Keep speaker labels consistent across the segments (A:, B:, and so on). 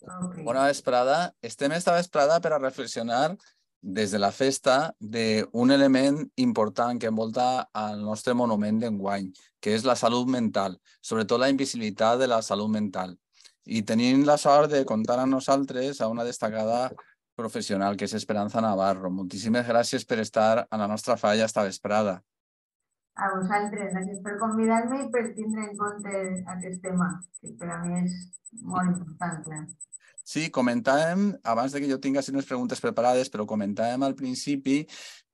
A: Ok.
B: Bona vesprada. Estem esta vesprada per a reflexionar des de la festa d'un element important que envolta el nostre monument d'enguany, que és la salut mental, sobretot la invisibilitat de la salut mental. I tenim la sort de comptar amb nosaltres a una destacada professional, que és Esperanza Navarro. Moltíssimes gràcies per estar a la nostra falla esta vesprada.
A: A vosaltres, gràcies per convidar-me i per tindre en compte aquest tema, que per a mi és molt important, clar.
B: Sí, comentàvem, abans de que jo tingués unes preguntes preparades, però comentàvem al principi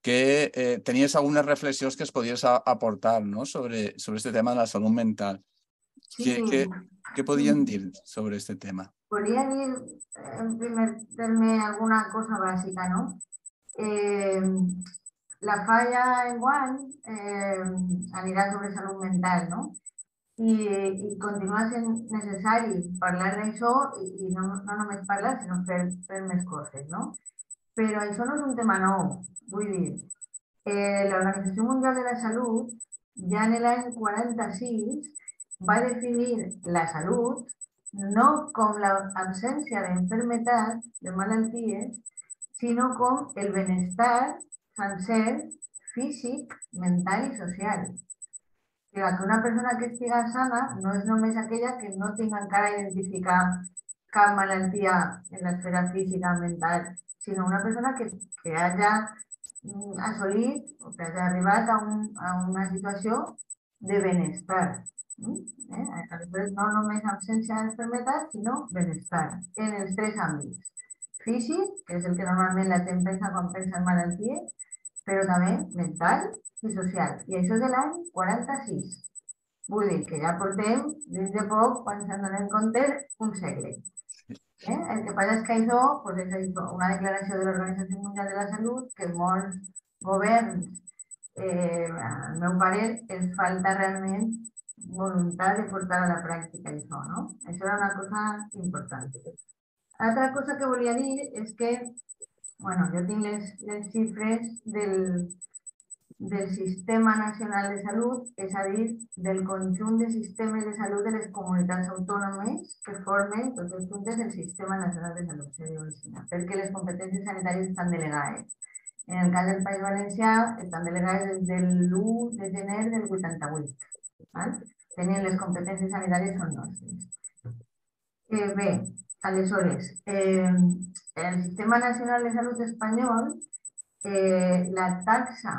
B: que tenies algunes reflexions que es podies aportar, no?, sobre este tema de la salut mental.
A: Sí,
B: Què podien dir sobre este tema?
A: volia dir en primer terme alguna cosa bàsica, no? La falla enguany anirà sobre salut mental, no? I continua sent necessari parlar d'això i no només parlar, sinó fer més coses, no? Però això no és un tema nou, vull dir, la Organización Mundial de la Salud ya en el año 46 va a definir la salud no con la ausencia de enfermedad, de malalties, sinó com el benestar sencer, físic, mental i social. O sigui, que una persona que estiga sana no és només aquella que no tinga encara identificat cap malaltia en l'esfera física, mental, sinó una persona que hagi assolit o que hagi arribat a una situació de benestar. Aleshores, no només absència d'enfermedad, sinó benestar en els tres àmbits. Físic, que és el que normalment la gent pensa quan pensa en malalties, però també mental i social. I això és de l'any 46. Vull dir que ja portem, dins de poc, quan se'n donem compte, un segle. El que passa és que això pues, és una declaració de l'Organització Mundial de la Salut que molts governs, al meu parer, ens falta realment voluntat de portar a la pràctica això, no? Això era una cosa important. Altra cosa que volia dir és que, bueno, jo tinc les xifres del Sistema Nacional de Salut, és a dir, del conjunt de sistemes de salut de les comunitats autònomes que formen tots juntes el Sistema Nacional de Salut, se diu així, perquè les competències sanitàries estan delegades. En el cas del País Valencià estan delegades des de l'1 de gener del 88. Tenint les competències sanitàries són nostres. Bé, aleshores, el Sistema Nacional de Salut espanyol, la taxa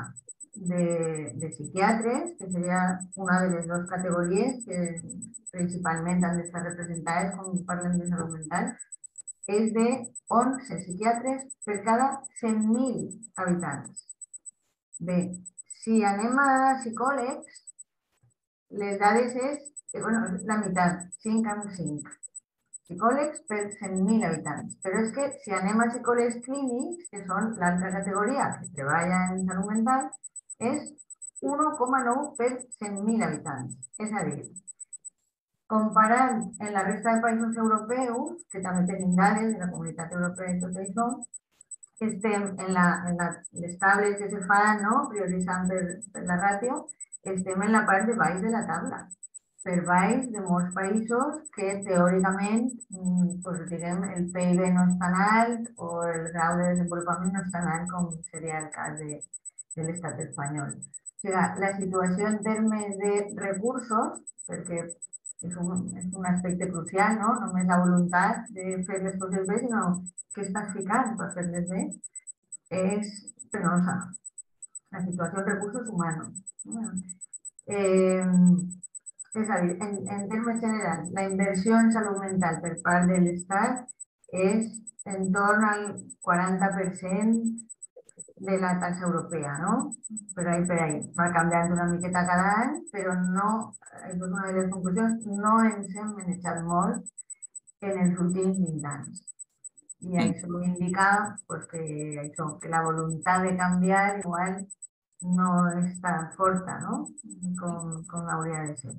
A: de psiquiatres, que seria una de les dues categories que principalment han d'estar representades quan parlem de salut mental, és de 11 psiquiatres per cada 100.000 habitants. Bé, si anem a psicòlegs, les dades és, bueno, la meitat, 5 amb 5 psicòlegs per 100.000 habitants. Però és que si anem a psicòlegs clínics, que són l'altra categoria que treballa en salut mental, és 1,9 per 100.000 habitants. És a dir, comparant en la resta de països europeus, que també tenim dades de la Comunitat Europea i tot això, estem en les tables que se fan, no? Prioritzant per la ràtio, estem en la part de baix de la taula, per baix de molts països que teòricament pues, diguem, el PIB no és tan alt o el grau de desenvolupament no és tan alt com seria el cas de l'estat espanyol. O sigui, la situació en termes de recursos, perquè és un aspecte crucial, no? Només la voluntat de fer les coses bé, sinó què estàs ficant per fer-les bé, és penosa. La situació de recursos humans. És a dir, en termes generals, la inversió en salut mental per part de l'Estat és en torn al 40% de la taxa europea, no? Per ahí. Va canviant una miqueta cada any, però no, és una de les conclusions, no ens hem manejat molt en els últims 20 anys. I això indica pues, que la voluntat de canviar igual no és tan forta, no? Com hauria de ser.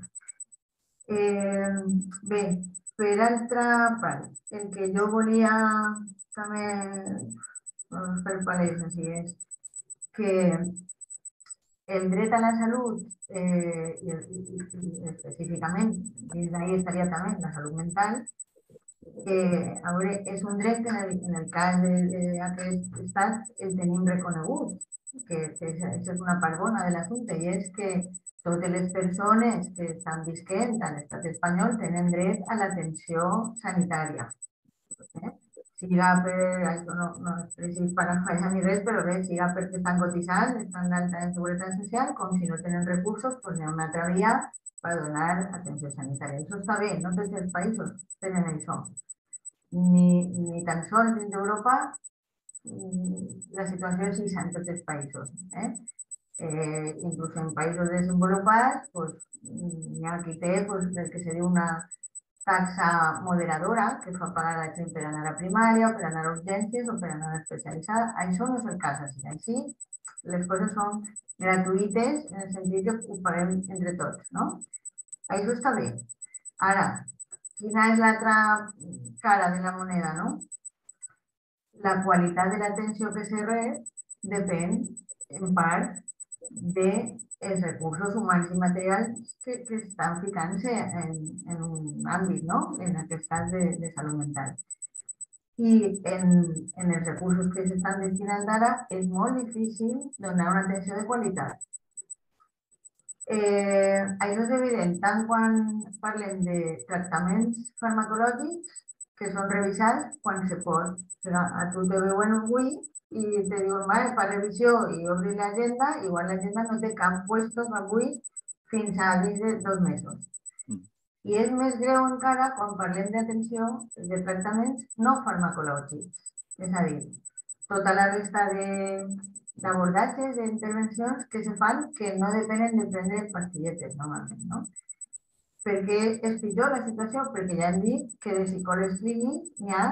A: Bé, per altra part, el que jo volia també fer palès així és que el dret a la salut i específicament dins d'ahir estaria també la salut mental a veure, és un dret que en el cas d'aquest estat el tenim reconegut, que és una part bona de l'assumpte, i és que totes les persones que estan visquent a l'estat espanyol tenen dret a l'atenció sanitària. Siga per, això no és precís parafrasear ni res, però bé, siga perquè estan cotitzant, estan d'alta en seguretat social, com si no tenen recursos, doncs hi ha una altra via per donar atenció sanitària. Això està bé, no tots els països tenen això. Ni tan sols dins d'Europa la situació és així en tots els països. Inclús en països desenvolupats, pues, hi ha qui té pues, el que seria una taxa moderadora que fa pagar la gent per anar a primària, o per anar a urgències o per anar a especialitzada. Això no és el cas així. Així les coses són gratuïtes en el sentit que ho paguem entre tots, no? Això està bé. Ara, quina és l'altra cara de la moneda, no? La qualitat de l'atenció que se rep depèn, en part, dels recursos humans i materials que estan ficant-se en un àmbit, no? En aquest cas de salut mental. I en els recursos que s'estan destinant ara és molt difícil donar una atenció de qualitat. Això és evident tant quan parlem de tractaments farmacològics que són revisats quan se pot. O sigui, a tu te veuen avui i te diuen, vale, per revisió i obrir l'agenda, igual l'agenda no té cap puesto avui fins a dins de 2 mesos. I és més greu encara quan parlem d'atenció de tractaments no farmacològics. És a dir, tota la resta d'abordatges, d'intervencions que se fan que no depenen de prendre pastilletes normalment, no? Per què és pitjor la situació? Perquè ja hem dit que de psicòlegs clínics n'hi ha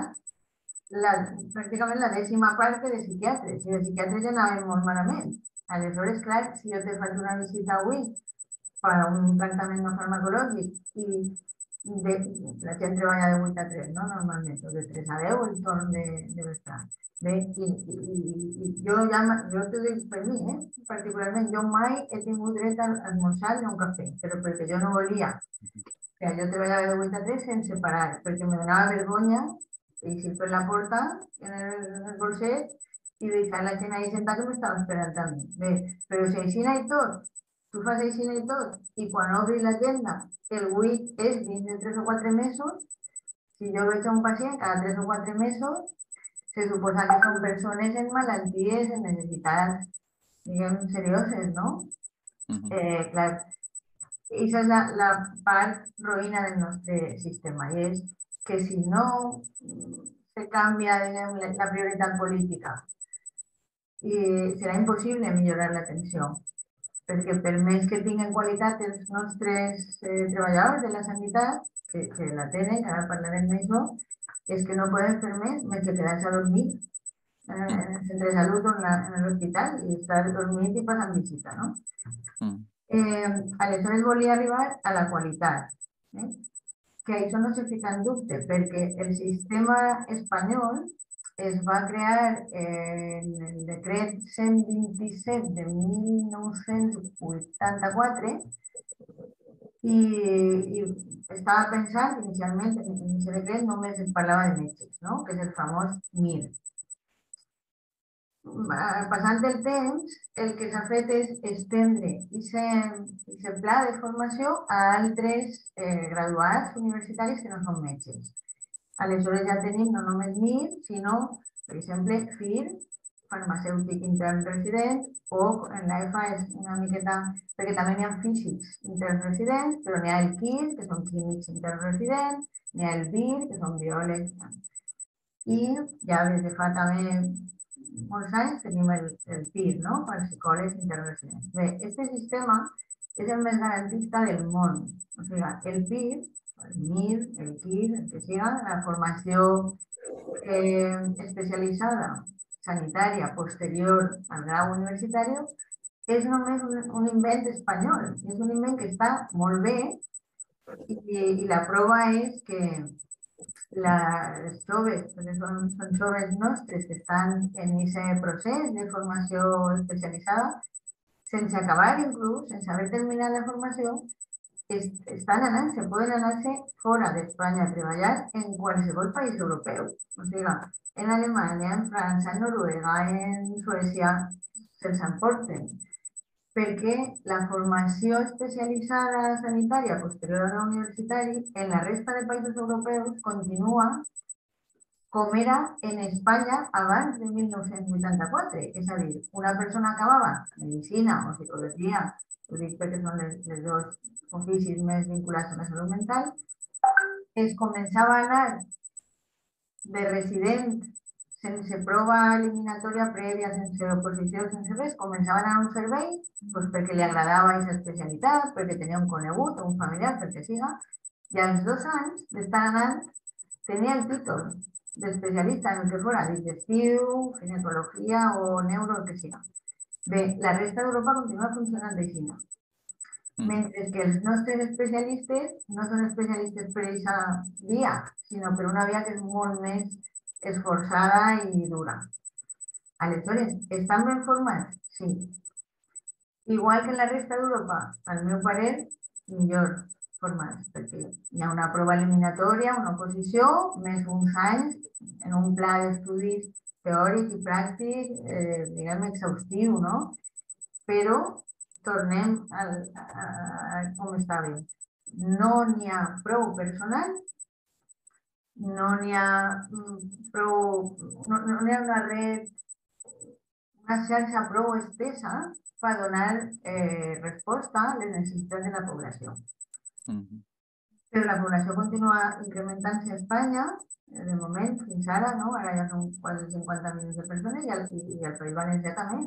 A: pràcticament la 10ª part que de psiquiatres, i de psiquiatres ja anaven molt malament. Aleshores, clar, si jo te faig una visita avui per a un tractament no farmacològic i la gent treballa de 8 a 3, no? Normalment, o de 3 a 10, el torn de vesprà. Bé, i jo t'ho dic per mi, particularment, jo mai he tingut dret a esmorzar ni a un cafè, però perquè jo no volia que jo treballava de 8 a 3 sense parar, perquè me donava vergonya eixir per la porta en el bolset i deixar la gent ahí sentada que m'estava esperant a mi. Bé, però si aixina i tot, tu fas aixina i tot, i quan obris l'agenda el 8 és dins de 3 o 4 mesos, si jo veig un pacient cada 3 o 4 mesos, se suposa que són persones en malalties, en necessitats, diguem, serioses, no? Clar, això és la part roïna del nostre sistema, i és que si no se canvia, diguem, la prioritat política, serà impossible millorar l'atenció, perquè per més que tinguin qualitat els nostres treballadors de la sanitat, que la tenen, que ara parlarem d'això, és que no poden fer més que quedar-se a dormir en el centre de salut o en l'hospital i estar dormint i passant visita, no? Aleshores volia arribar a la qualitat, que això no se fica en dubte, perquè el sistema espanyol es va crear en el decret 127 de 1984 i estava pensant inicialment, en aquest decret només es parlava de metges, no? Que és el famós MIR. Passant el temps, el que s'ha fet és estendre aquest pla de formació a altres graduats universitaris que no són metges. Aleshores ja tenim no només MIR, sinó, per exemple, FIR, farmacèutic intern resident, o en l'EFA és una miqueta, perquè també n'hi ha físics intern residents, però n'hi ha el KIR, que són químics intern residents, n'hi ha el BIR, que són biòlegs. I ja des de fa també molts anys tenim el PIR, no? Per psicòlegs intern residents. Bé, aquest sistema és el més garantista del món. O sigui, el PIR, el MIR, el KIR, el que siga, la formació especialitzada sanitària posterior al grau universitari, és només un invent espanyol. És un invent que està molt bé i la prova és que les joves, són joves nostres que estan en aquest procés de formació especialitzada, sense acabar inclús, sense haver terminat la formació, estan anant, se poden anar-se fora d'Espanya a treballar en qualsevol país europeu. O sigui, en Alemanya, en França, en Noruega, en Suècia, se'ls emporten. Perquè la formació especialitzada sanitària posterior a la universitari en la resta de països europeus continua com era en Espanya abans de 1984. És a dir, una persona acabava medicina o psicologia, ho dic perquè són les dos oficis més vinculats a la salut mental, es començava a anar de resident sense prova eliminatòria prèvia, sense oposició, sense res, començaven a anar a un servei doncs perquè li agradava aquesta especialitat, perquè tenia un conegut o un familiar, perquè siga, i als 2 anys d'estar anant tenia el títol d'especialista en el que fora digestiu, ginecologia o neuro, el que siga. Bé, la resta d'Europa continua funcionant així. Mentre que els nostres especialistes no són especialistes per aquesta via, sinó per una via que és molt més esforçada i dura. Aleshores, estan ben formats? Sí. Igual que en la resta d'Europa, al meu parer, millor formats, perquè hi ha una prova eliminatòria, una oposició, més uns anys en un pla d'estudis teòric i pràctic, diguem, exhaustiu, no? Però tornem a com estava. No n'hi ha prou personal, no n'hi ha prou, no n'hi ha una red, una xarxa prou estesa per donar resposta a les necessitats de la població. Però la població continua incrementant-se a Espanya, de moment, fins ara, no? Ara ja són quasi 50 milions de persones i al País Valencià també.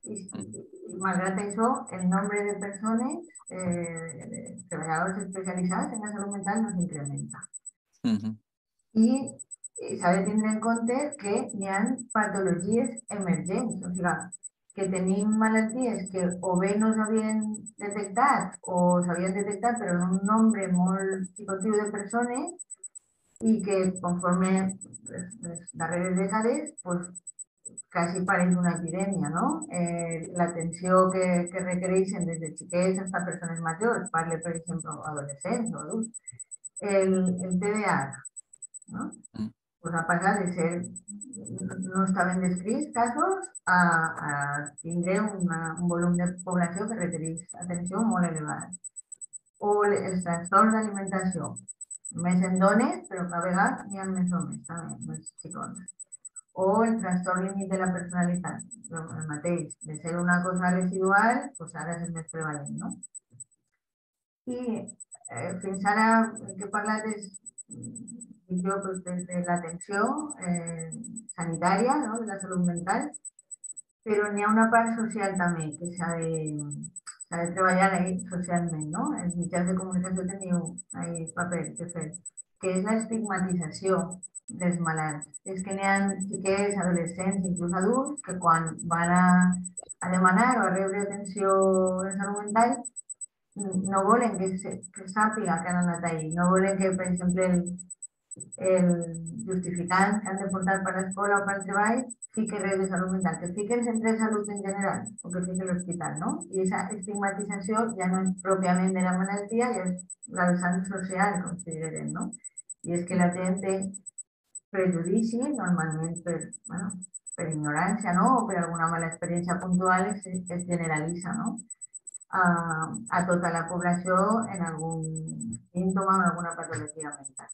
A: I malgrat això, el nombre de persones, treballadors especialitzats en la salut mental no s'incrementa. I s'ha de tindre en compte que hi ha patologies emergents, o sigui, que tenim malalties que o bé no s'havien detectat o s'havien detectat però en un nombre molt xicotiu de persones i que conforme les darreres dècades pues, quasi pareix una epidèmia, no? L'atenció que requereixen des de xiquets fins a persones majors, parle per exemple adolescents o adults, el TDAH, no? Pues ha passat de ser, no estaven descrits casos, a tindre un volum de població que requereix atenció molt elevada. O els trastorns d'alimentació, més en dones, però cada vegada n'hi ha més homes, també, més xicons. O el trastorn límit de la personalitat, el mateix, de ser una cosa residual, pues ara és el més prevalent, no? I fins ara el que he parlat és jo des de l'atenció sanitària, no? De la salut mental, però n'hi ha una part social també que s'ha de treballar ahí socialment, no? Els mitjans de comunicació teniu ahí paper que fer, que és l'estigmatització dels malalts. És que n'hi ha xiquets, adolescents, inclús adults, que quan van a demanar o a rebre atenció en salut mental no volen que sàpiga que han anat ahí, no volen que, per exemple, el justificant que han de portar per l'escola o per el treball fique res de salut mental, que fique el centre de salut en general o que fique l'hospital, no? I aquesta estigmatització ja no és pròpiament de la malaltia, ja és la vessant social, considerem, no? I és que la gent té prejudici, normalment per ignorància, no? O per alguna mala experiència puntual es generalitza, no? A tota la població en algun símptoma o en alguna patologia mental.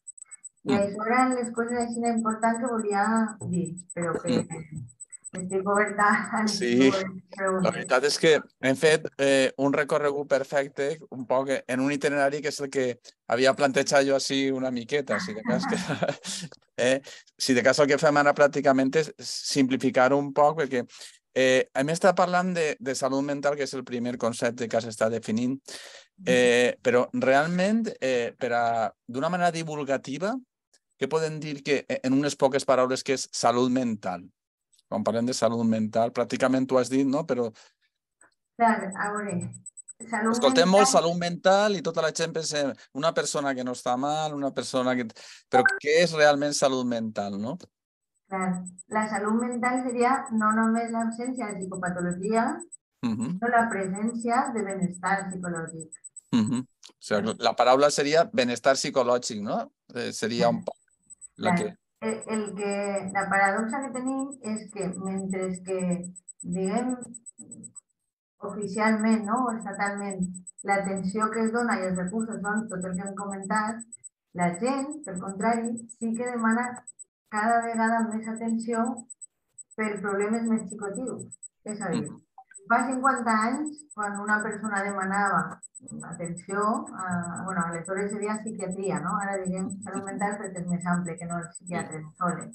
A: I això eren les coses així importants que volia dir, però que estic oberta a les preguntes.
B: La veritat és que hem fet un recorregut perfecte, un poc en un itinerari que és el que havia plantejat jo així una miqueta. Si de cas el que fem ara pràcticament és simplificar un poc, perquè hem estat parlant de salut mental, que és el primer concepte que has estat definint, però realment, d'una manera divulgativa, què podem dir que en unes poques paraules que és salut mental? Quan parlem de salut mental, pràcticament tu has dit, no? Però...
A: Clar, a veure,
B: escoltem molt salut mental i tota la gent pensa una persona que no està mal, una persona que... Però què és realment salut mental, no?
A: Clar, la salut mental seria no només l'absència de psicopatologia, sinó la presència de benestar psicològic.
B: O sea, la paraula seria benestar psicològic, no? Seria un poc la que...
A: La paradoxa que tenim és que mentre que, diguem, oficialment, no, o estatalment, l'atenció que es dona i els recursos són tot el que hem comentat, la gent, per contrari, sí que demana cada vegada més atenció per problemes més xicotius. És a dir, fa 50 anys, quan una persona demanava atenció, bueno, aleshores seria psiquiatria, no? Ara diguem salut mental perquè és més ample que no el psiquiatre soles.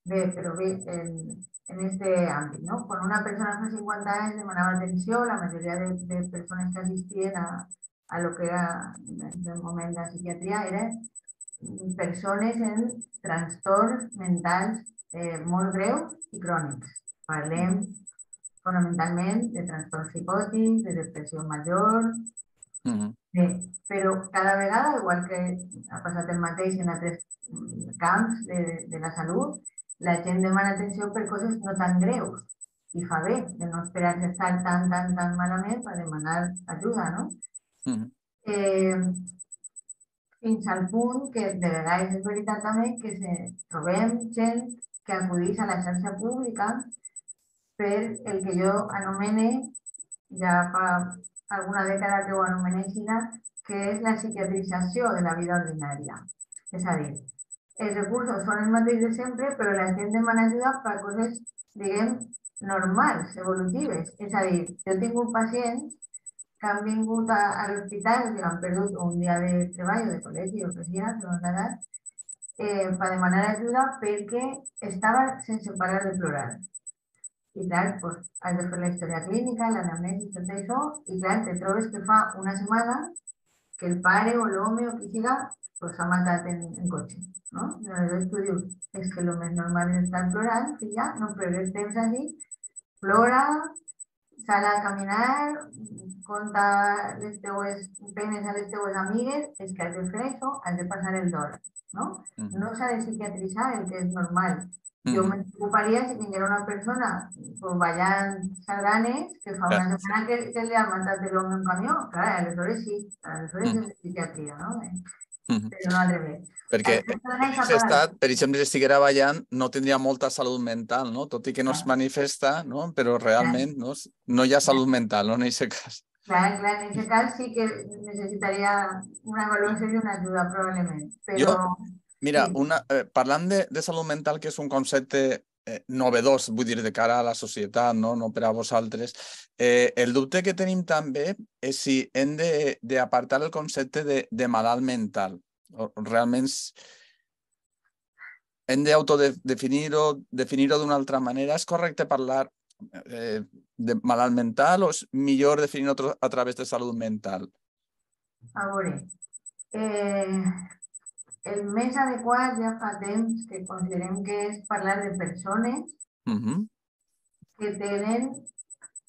A: Bé, però bé, en este àmbit, no? Quan una persona fa 50 anys demanava atenció, la majoria de persones que assistien a lo que era en el moment de la psiquiatria eren persones en trastorns mentals molt greus i crònics. Parlem fonamentalment de trastorns psicòtics, de depressió major. Bé, però cada vegada, igual que ha passat el mateix en altres camps de la salut, la gent demana atenció per coses no tan greus. I fa bé de no esperar que estar tan malament per demanar ajuda, no? Fins al punt que de vegades és veritat també que trobem gent que acudeix a la xarxa pública per el que jo anomene, ja fa alguna dècada que ho anomene així, que és la psiquiatrització de la vida ordinària. És a dir, els recursos són els mateixos de sempre, però la gent demana ajuda per coses, diguem, normals, evolutives. És a dir, jo he tingut pacients que han vingut a l'hospital i han perdut un dia de treball o de col·legi o que sigui, per demanar ajuda perquè estava sense parar de plorar. I clar, pues, has de fer la història clínica, l'anamnesi, tot això, i clar, te trobes que fa una setmana que el pare o l'home o qui siga pues s'ha matat en cotxe, no? Aleshores tu dius, és que el més normal és estar plorant, filla, no perdis temps així, plora, sal a caminar, conta les teues penes a les teues amigues, és que has de fer això, has de passar el dol, no? No s'ha de psiquiatritzar el que és normal. Jo me preocuparia si tinguera una persona pues, ballant sardanes que fa una setmana que li ha matat l'home en un camió. Clar, aleshores sí, aleshores és psiquiatria, no? Però no al revés.
B: Perquè en aquest estat, per exemple, si estiguera ballant, no tindria molta salut mental, no? Tot i que no es manifesta, no? Però realment no hi ha salut mental, no? En aquest cas.
A: Clar, en aquest cas sí que necessitaria una avaluació i una ajuda, probablement. Però...
B: Mira, parlant de salut mental, que és un concepte novedós, vull dir, de cara a la societat, no per a vosaltres, el dubte que tenim també és si hem d'apartar el concepte de malalt mental. Realment hem d'autodefinir-ho, definir-ho d'una altra manera. És correcte parlar de malalt mental o és millor definir-ho a través de salut mental?
A: A veure, el més adequat ja fa temps que considerem que és parlar de persones que tenen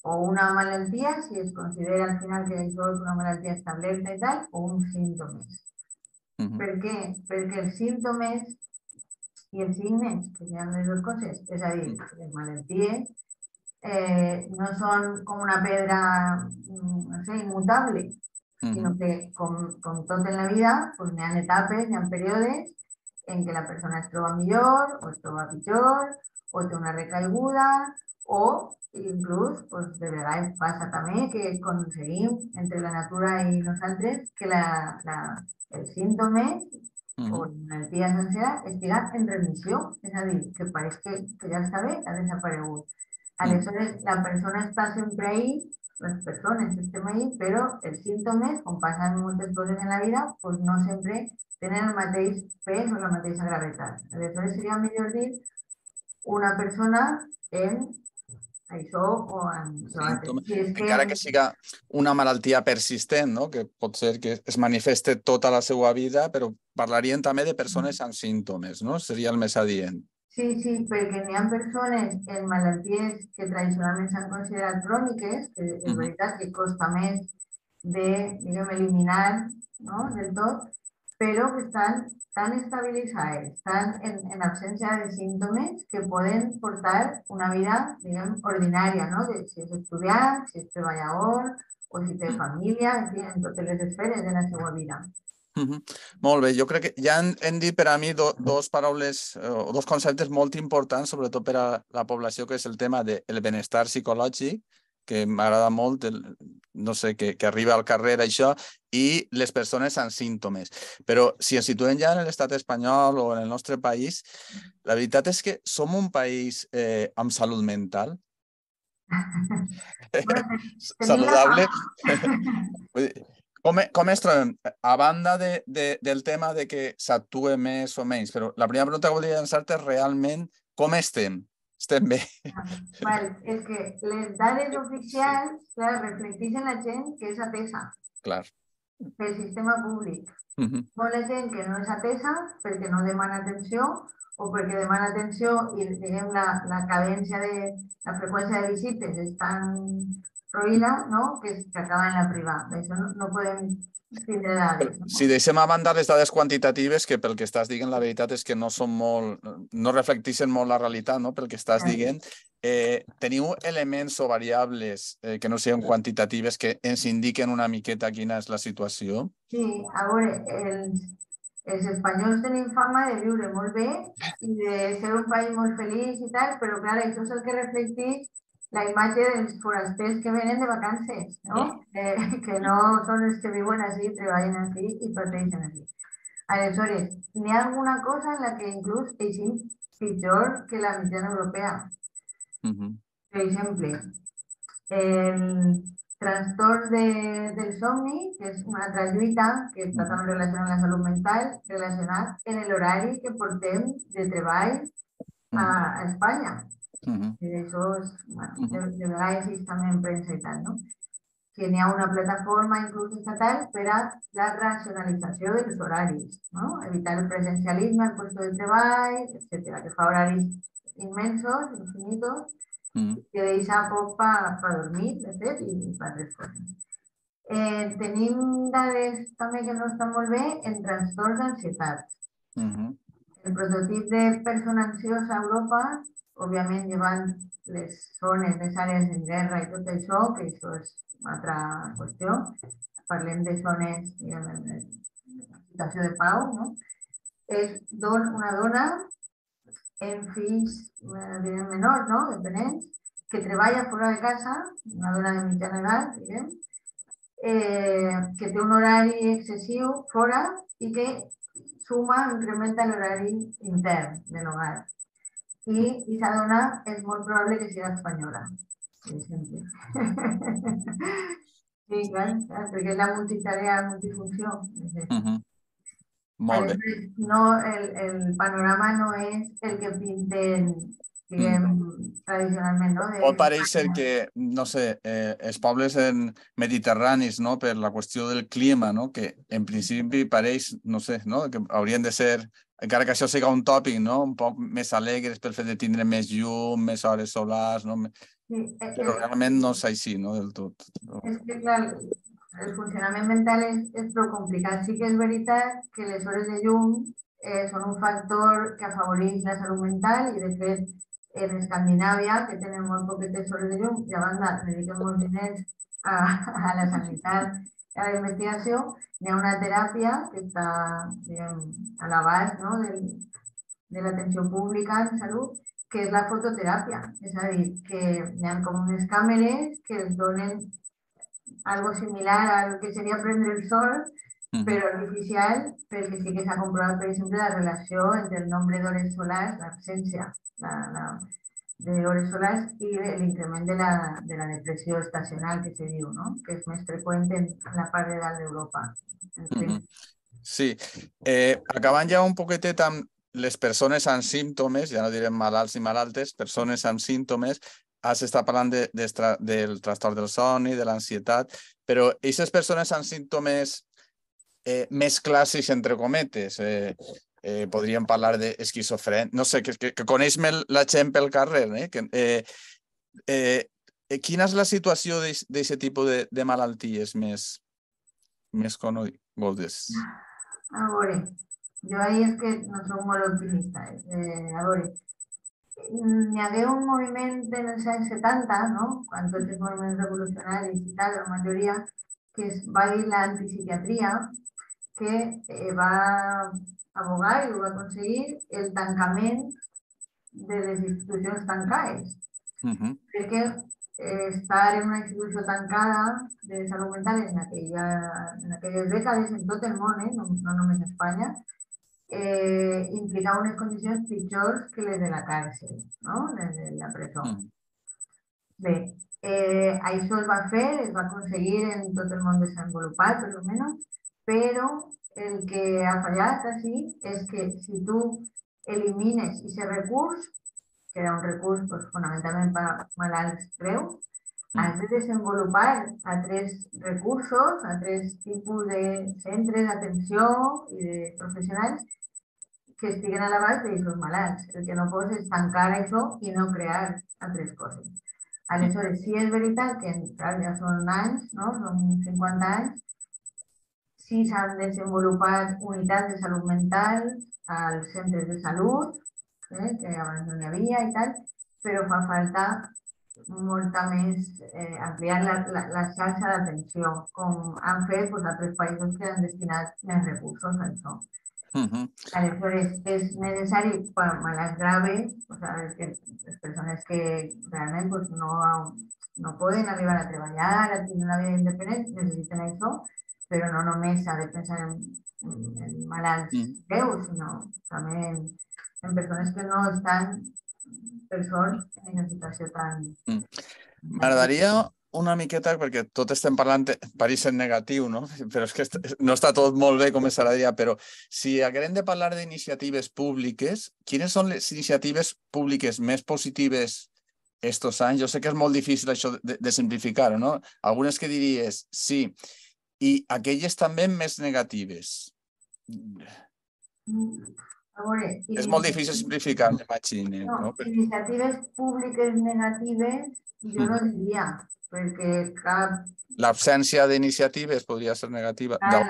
A: o una malaltia, si es considera al final que això és una malaltia establerta i tal, o uns símptomes. Per què? Perquè els símptomes i els signes, que hi ha les dues coses, és a dir, les malalties no són com una pedra, no sé, immutable, sinó que, com tot en la vida, pues, hi ha etapes, hi ha períodes en què la persona es troba millor o es troba pitjor, o té una recaiguda, o inclús pues, de vegades passa també que aconseguim entre la natura i nosaltres que els símptomes o la malaltia sencera estiga en remissió, és a dir, que pareix que ja està bé, ha desaparegut. Aleshores, la persona està sempre ahí, les persones estem ahí, però els símptomes, com passen moltes coses en la vida, pues no sempre tenen el mateix pes o la mateixa gravetat. Aleshores, seria millor dir una persona en això o en
B: símptomes. Encara que siga una malaltia persistent, no? Que pot ser que es manifeste tota la seva vida, però parlarien també de persones amb símptomes, no? Seria el més adient.
A: Sí, perquè n'hi ha persones en malalties que tradicionalment s'han considerat cròniques, que és veritat que costa més de, diguem, eliminar, no?, del tot, però que estan tan estabilitzades, estan en absència de símptomes que poden portar una vida, diguem, ordinària, no? Si és estudiant, si és treballador o si té família, en fi, en totes les esferes de la seva vida.
B: Molt bé, jo crec que ja hem dit per a mi dos paraules o dos conceptes molt importants, sobretot per a la població, que és el tema del benestar psicològic, que m'agrada molt, no sé, que arriba al carrer això, i les persones amb símptomes. Però si ens situem ja en l'estat espanyol o en el nostre país, la veritat és que som un país amb salut mental
A: Bueno, tenim la
B: saludable.
A: fama.
B: Com es trobem? A banda del tema de que s'actua més o menys, però la primera pregunta que volia llançar-te és realment com estem? Estem bé?
A: Vale, és que les dades oficials, clar, reflecteixen la gent que és atesa
B: Clar.
A: pel sistema públic. Molta gent que no és atesa perquè no demana atenció o perquè demana atenció i diguem la cadència de la freqüència de visites és tan roïna, no?, que acaba en la privada. D'això no podem tindre dades. No?
B: Si deixem a banda les dades quantitatives, que pel que estàs dient la veritat és que no són molt, no reflecteixen molt la realitat, no? Pel que estàs dient, teniu elements o variables que no siguin quantitatives que ens indiquen una miqueta quina és la situació?
A: Sí, a veure, els espanyols tenim fama de viure molt bé i de ser un país molt feliç i tal, però clar, això és el que reflecteix la imatge dels forasters que venen de vacances, no? Que no són els que viuen així, treballen així i pateixen així. Aleshores, n'hi ha alguna cosa en la que inclús eixim pitjor que la mitjana europea. Per exemple, el trastorn del somni, que és una altra lluita que està també relacionada amb la salut mental, relacionat en l'horari que portem de treball a Espanya. I això és, bueno, de vegades és també en premsa i tal, no? Que n'hi ha una plataforma inclús estatal per a la racionalització dels horaris, no? Evitar el presencialisme al lloc de treball, etc., que fa horaris immensos, infinitos, que deixa poc per dormir, de fet, i per altres coses. Tenim dades també que no estan molt bé en trastorns d'ansietat. El prototip de persona ansiosa a Europa, òbviament llevant les zones, les àrees en guerra i tot això, que això és una altra qüestió, parlem de zones, diguem, en situació de pau, no? És una dona amb fills menors, no?, dependents, que treballa fora de casa, una dona de mitjana edat, diguem, que té un horari excessiu fora i que suma, incrementa l'horari intern de l'hogar. I aquesta dona és molt probable que sigui espanyola, per exemple. Sí, clar, perquè és la multitarea, multifunció.
B: Molt bé.
A: No, el panorama no és el que pinten, diguem, tradicionalment, no?
B: Pot parèixer que, no sé, els pobles mediterranis, no?, per la qüestió del clima, no?, que en principi pareix, no sé, no?, que haurien de ser, encara que això sigui un tòpic, no?, un poc més alegres pel fet de tindre més llum, més hores solars, no? Sí, però realment no és així, no?, del tot.
A: És que, clar, el funcionament mental és prou complicat. Sí que és veritat que les hores de llum són un factor que afavoreix la salut mental i, de fet, en Escandinàvia, que tenen molt poquetes hores de llum, i a banda dediquen molts diners a la sanitat i a la investigació, hi ha una teràpia que està, diguem, a l'abast, no?, de l'atenció pública en salut, que és la fototeràpia. És a dir, que hi ha com unes càmeres que es donen algo similar al que seria prendre el sol, però artificial, perquè sí que s'ha comprovat, per exemple, la relació entre el nombre d'hores solars, l'absència d'hores solars i l'increment de la depressió estacional, que se diu, no?, que és més freqüent en la part de dalt d'Europa.
B: Sí. Acabant ja un poquetet amb les persones amb símptomes, ja no direm malalts i malaltes, persones amb símptomes, has estat parlant del trastorn del somni, de l'ansietat, però aquestes persones amb símptomes més clàssics, entre cometes, podríem parlar d'esquizofrènia, no sé, que coneix la gent pel carrer, quina és la situació d'aquest tipus de malalties més conegudes?
A: A veure, jo ahir és que no soc molt optimista. A veure, N'hi hagué un moviment en els anys 70, no? Quan tots els moviments revolucionaris i tal, la majoria, que es va dir l'antipsiquiatria, que va abogar i ho va aconseguir el tancament de les institucions tancades. Perquè estar en una institució tancada de salut mental en aquelles dècades en tot el món, no només a Espanya, implicava unes condicions pitjors que les de la càrcel, no? Les de la presó. Bé, això es va fer, es va aconseguir en tot el món desenvolupat, per almenys, però el que ha fallat així és que si tu elimines aquest recurs, que era un recurs pues, fonamentalment per a malalts greus, has de desenvolupar altres recursos, altres tipus de centres d'atenció i de professionals que estiguen a l'abast d'aquests malalts. El que no pots és tancar això i no crear altres coses. Aleshores, sí és veritat que clar, ja són anys, no? Són 50 anys, sí s'han desenvolupat unitats de salut mental als centres de salut, que abans no n'hi havia i tal, però fa falta molta més, ampliar la xarxa d'atenció, com han fet pues, altres països que han destinat més recursos a això. Aleshores, és necessari per malalts graves, o sea, les persones que realment pues, no poden arribar a treballar, a tenir una vida independent, necessiten això, però no només s'ha de pensar en malalts greus, sinó també en persones que no estan, per sort, en una situació tan...
B: M'agradaria una miqueta, perquè tot estem parlant, pareix ser negatiu, no? Però és que no està tot molt bé com s'agradaria, però si haguem de parlar d'iniciatives públiques, quines són les iniciatives públiques més positives estos anys? Jo sé que és molt difícil això de simplificar-ho, no? Algunes que diries sí, i aquelles també més negatives.
A: A veure,
B: és molt difícil simplificar, m'imagino.
A: No, iniciatives públiques negatives jo no diria, perquè cap...
B: L'absència d'iniciatives podria ser negativa.
A: La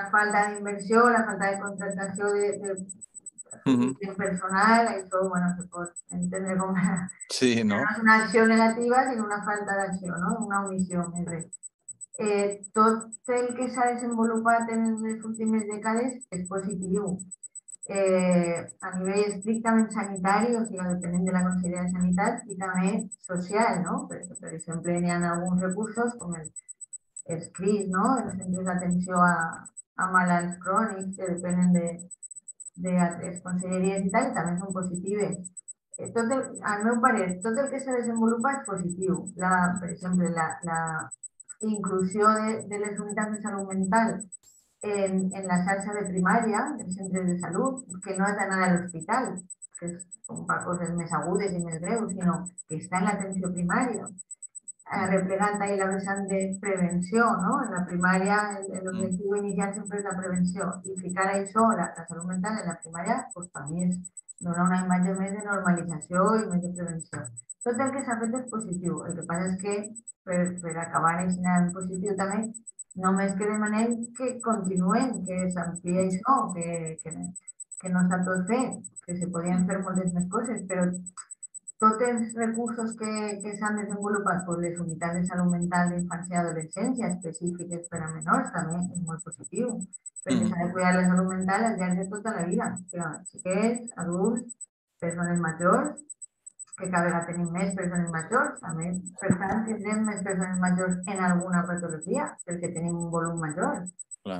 A: falta d'inversió, la falta de contractació de personal, això bueno, se pot entendre com...
B: Sí, no?
A: No és una acció negativa, sinó una falta d'acció, no? Una omissió, més res. Tot el que s'ha desenvolupat en les últimes dècades és positiu. A nivell estrictament sanitari, o sigui, depenent de la Conselleria de Sanitat, i també social, no? Per exemple, hi ha alguns recursos com els CRIS, no? Els centres d'atenció a malalts crònics que depenen d'altres conselleries i tal, i també són positives. Al meu parer, tot el que s'ha desenvolupat és positiu. Per exemple, la inclusió de les unitats de salut mental en la xarxa de primària, dels centres de salut, que no has d'anar a l'hospital, que són per coses més agudes i més greus, sinó que està en l'atenció primària, replegant ahí la vessant de prevenció, no? En la primària, l'objectiu inicial sempre és la prevenció, i ficar això, la salut mental en la primària, doncs per mi és donar una imatge més de normalització i més de prevenció. Tot el que s'ha fet és positiu, el que passa és que per acabar en positiu també només que demanem que continuen, que s'ampliï això, que no està tot fet, que se podien fer moltes més coses, però tots els recursos que s'han desenvolupat per les unitats de salut mental d'infància i adolescència específiques per a menors també és molt positiu, perquè s'ha de cuidar la salut mental al llarg de tota la vida, xiquets, adults, persones majors, que cada vegada tenim més persones majors, també, per tant, tindrem més persones majors en alguna patologia, perquè tenim un volum major.
B: Clar.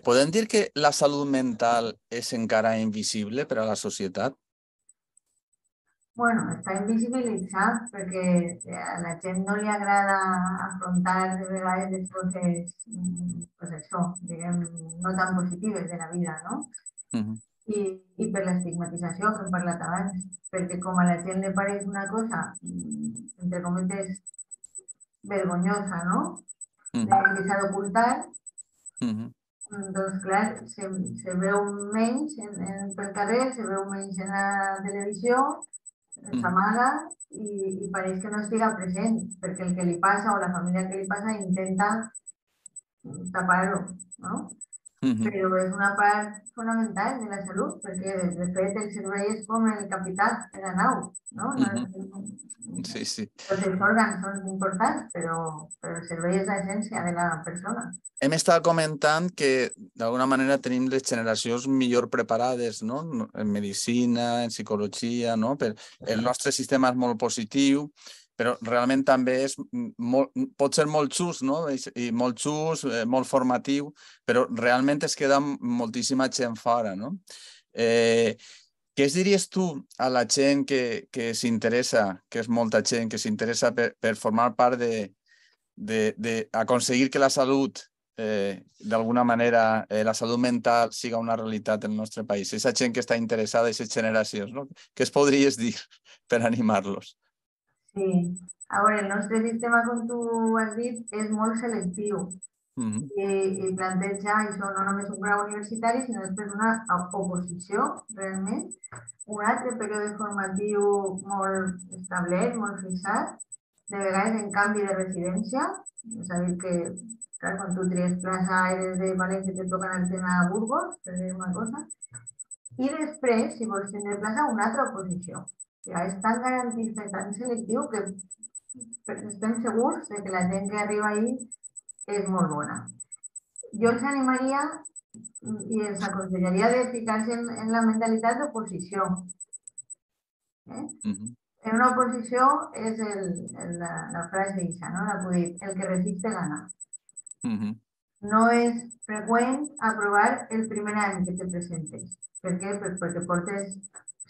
B: Podem dir que la salut mental és encara invisible per a la societat?
A: Bueno, està invisibilitzat perquè a la gent no li agrada afrontar de vegades les coses, pues això, diguem, no tan positives de la vida, no? I per l'estigmatització que hem parlat abans, perquè com a la gent li pareix una cosa, entre cometes, vergonyosa, no? Que s'ha d'ocultar, doncs clar, se veu menys pel carrer, se veu menys en la televisió, s'amaga i pareix que no estiga present, perquè el que li passa o la família que li passa intenta tapar-ho, no? però és una part fonamental de la salut, perquè de fet el cervell és com el capità de la nau, no?
B: Sí, sí.
A: Tots els òrgans són importants, però el cervell és l'essència de la persona.
B: Hem estat comentant que d'alguna manera tenim les generacions millor preparades, no? En medicina, en psicologia, no? El nostre sistema és molt positiu, però realment també és pot ser molt just, no? I molt just, molt formatiu, però realment es queda moltíssima gent fora, no? Què es diries tu a la gent que s'interessa, que és molta gent, que s'interessa per formar part d'aconseguir que la salut, d'alguna manera, la salut mental siga una realitat en el nostre país? Aquesta gent que està interessada, aquestes generacions, no? Què es podries dir per animar-los?
A: Sí, a veure, el nostre sistema, com tu has dit, és molt selectiu i planteja això no només un grau universitari, sinó després una oposició, realment, un altre període formatiu molt establert, molt fixat, de vegades en canvi de residència, és a dir que, clar, quan tu tries plaça eres de València te toca anar-te'n a Burgos, per dir una cosa, i després, si vols tenir plaça, una altra oposició. Ja és tan garantista i tan selectiu que estem segurs de que la gent que arriba ahí és molt bona. Jo els animaria i els aconsellaria de ficar-se en la mentalitat d'oposició. En una oposició és la frase d'Isa, no? L'acudit, el que resiste gana. No és freqüent aprovar el primer any que te presentes. Per què? Pues perquè portes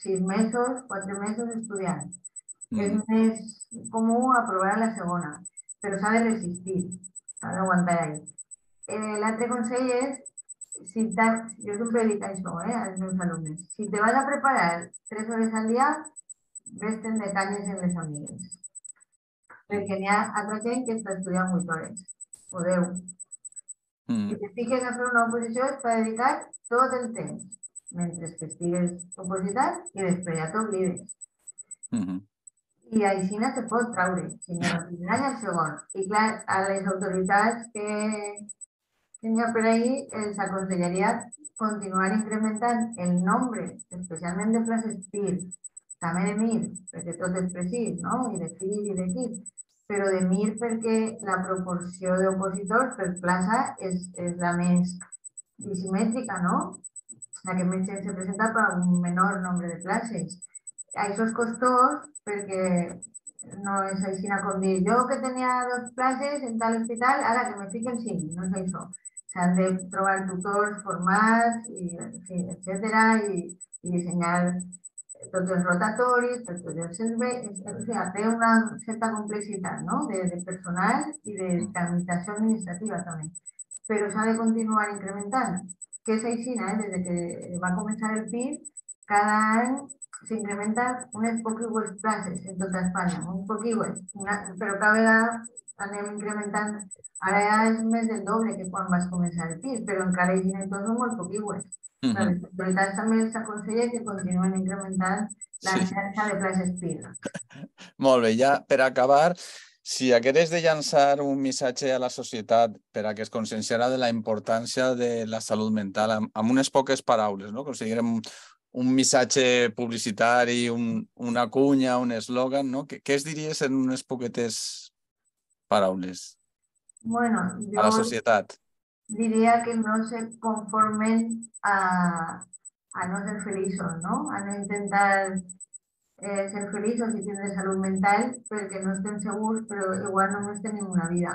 A: 6 mesos, 4 mesos estudiant. És més comú aprovar a la segona, però s'ha de resistir, s'ha d'aguantar ahí. L'altre consell és, jo sempre dic això als meus alumnes, si te vas a preparar 3 hores al dia, vés-te'n de canyes en les amigues. Perquè n'hi ha altra gent que està estudiant 8 hores, o 10. Si te fiques a fer una oposició és per dedicar tot el temps, mentre que estigues opositat i després ja t'oblides. I així no se pot traure, sinó el primer any el segon. I clar, a les autoritats que hi ha per ahí els aconsellaria continuar incrementant el nombre, especialment de places PIR, també de MIR, perquè tot és precís, no? I de FIR i de KIR, però de MIR perquè la proporció d'opositors per plaça és la més disimètrica, no? La que més gent se presenta per un menor nombre de places. Això és costós perquè no és així com dir jo que tenia 2 places en tal hospital, ara que me fiquen 5, no és això. S'han de trobar tutors formats, etcètera, i dissenyar tots els rotatoris, tots els serveis, o sigui, té una certa complexitat, no? De personal i de tramitació administrativa també. Però s'ha de continuar incrementant, que és així, des que va començar el PIR, cada any s'incrementa unes poquíssimes places en tota Espanya, un poquíssimes, però cada vegada anem incrementant. Ara ja és més del doble que quan vas començar el PIR, però encara hi ha tot molt poquíssimes. Les autoritats també els aconsellen que continuen incrementant la xarxa de places PIR.
B: Molt bé, ja per acabar, si hagueres de llançar un missatge a la societat per a que es conscienciarà de la importància de la salut mental, amb unes poques paraules, no? Conseguirem un missatge publicitari, una cunya, un eslògan, no? Què es diries en unes poquetes paraules a la societat?
A: Diria que no se conformen a no ser feliços, no? A no intentar ser feliços i tindre salut mental perquè no estem segurs, però igual només tenim una vida.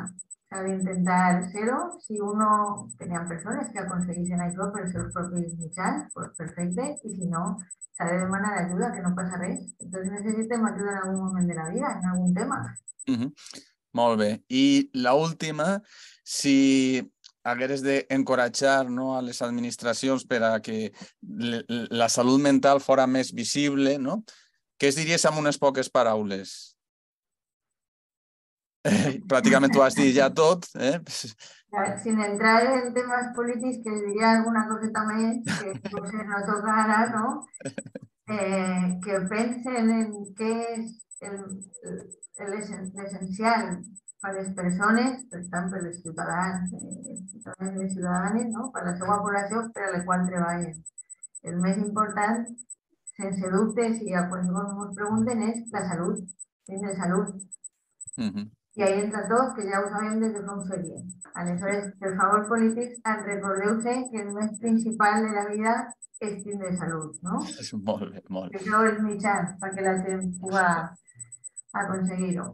A: S'ha d'intentar ser-ho. Si uno tenia persones que aconseguissin això per seus propis mitjans, pues perfecte, i si no, s'ha de demanar ajuda, que no passa res. Entonces necessitem ajuda en algun moment de la vida, en algun tema.
B: Molt bé. I l'última, si hagueres d'encoratjar, no, a les administracions per a que la salut mental fora més visible, no? Què es diries amb unes poques paraules? Pràcticament t'ho has dit ja tot.
A: Sin entrar en temes polítics, que diria alguna coseta més, que potser no toca ara, no? Que pensen en què és l'essencial per les persones, per tant, per les ciutadans, ciutadans i les ciutadanes, no? Per la seva població per a la qual treballen. El més important, sense dubte, si a qualsevol ens pregunten, és la salut, tindre salut. I ahí entra tot, que ja ho sabem des de fa un segle. Aleshores, per favor, polítics, recordeu-se que el més principal de la vida és tindre salut, no?
B: Molt bé, molt bé.
A: Que això és mitjans perquè la gent pugui aconseguir-ho.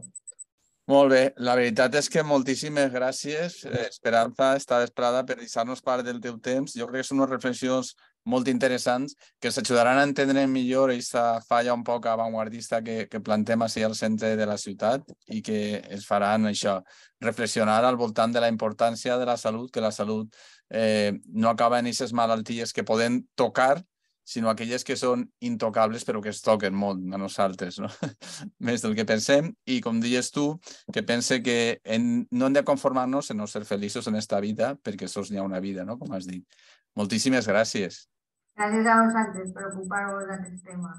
B: Molt bé, la veritat és que moltíssimes gràcies, Esperanza, esta vesprada, per deixar-nos part del teu temps. Jo crec que són unes reflexions molt interessants que ens ajudaran a entendre millor aquesta falla un poc avantguardista que plantem així al centre de la ciutat i que ens faran això, reflexionar al voltant de la importància de la salut, que la salut no acaba en aquestes malalties que podem tocar, sinó aquelles que són intocables però que es toquen molt a nosaltres, no? Més del que pensem, i com dius tu, que pense que no hem de conformar-nos en no ser feliços en esta vida, perquè sols n'hi ha una vida, no? Com has dit. Moltíssimes gràcies.
A: Gràcies a vosaltres per ocupar-vos d'aquest tema.